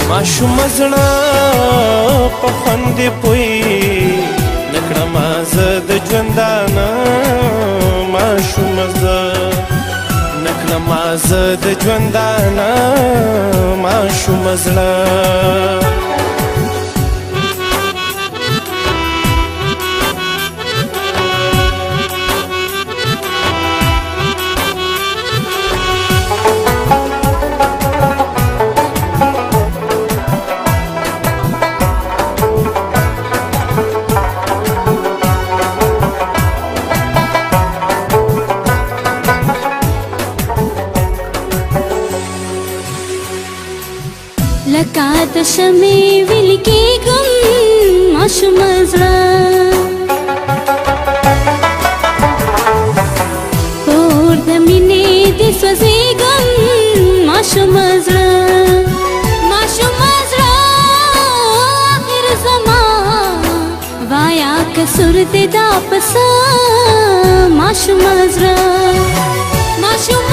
माशुम زړه په خوند پوي نکړم زه د ژوندانه ماشوم زه نکړم زه د ژوندانه ماشوم زړه لکه د شمې ویل کېږم ماشوم زړه اور د مینې دې سوځېږم ماشوم زړه ماشوم زړه آخر زما وایا قصور دې دا پس ماشوم زړه ماشوم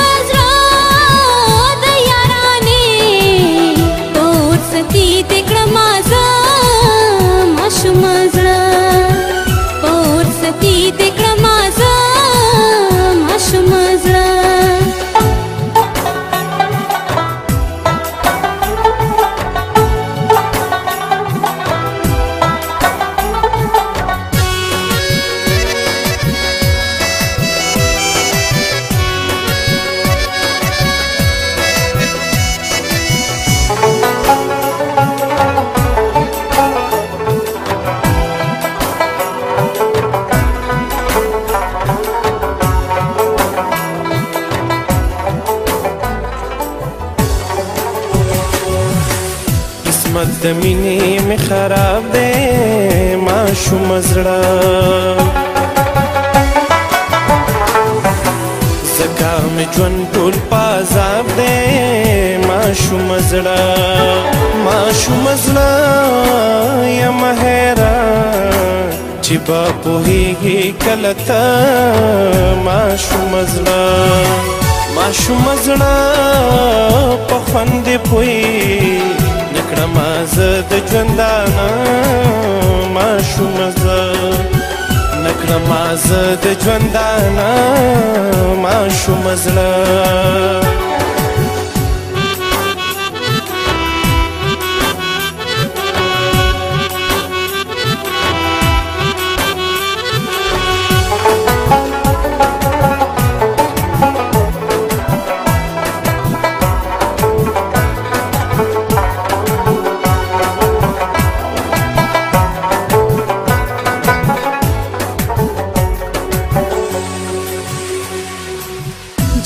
قسمت د مینې مې خراب دی ماشوم زړه ځکه مې ژوند ټول په عذاب دی ماشوم زړه ماشوم زړه یم حیران چې به پوهېږي کله ته ماشوم زړه ماشوم زړه په خوند پوي نکړم زه د ژوندانه ماشوم زه نکړم زه د ژوندانه ماشوم زړه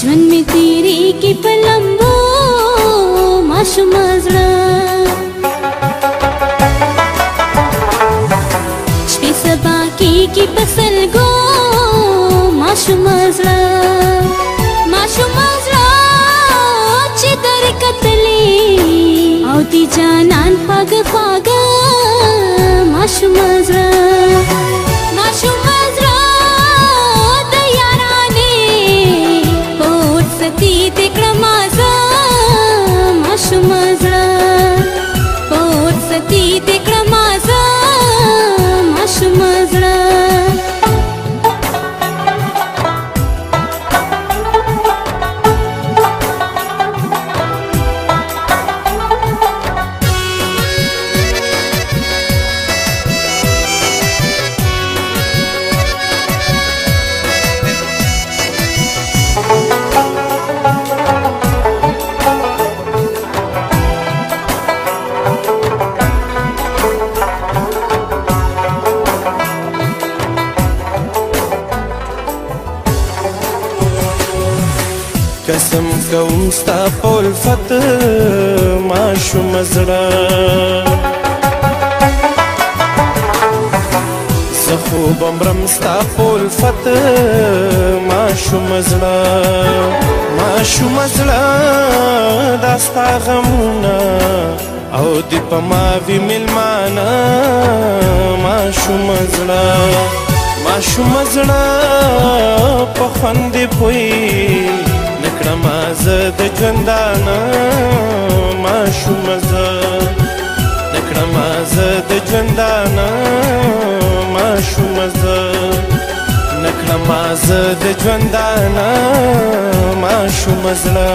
ژوند می تیریږي په لمبو ماشوم زړه شپې سبا کېږي په سلګو ماشوم زړه ماشوم زړه چې درکتلې او دې جانان خواږه خواږه ماشوم زړه ماشوم زړه قسم کوم ستا په الفت ماشومه زړه زه خو به مرم ستا په الفت ماشومه زړه ماشومه زړه دا ستا غمونه او دی په ما وي مېلمانه ماشومه زړه ماشومه زړه په خوند دې پوهېږي نه کړمه زه د ژوندانه ماشومه زه نه کړمه زه د ژوندانه ماشومه زه نه کړمه زه د ژوندانه ماشومه زړه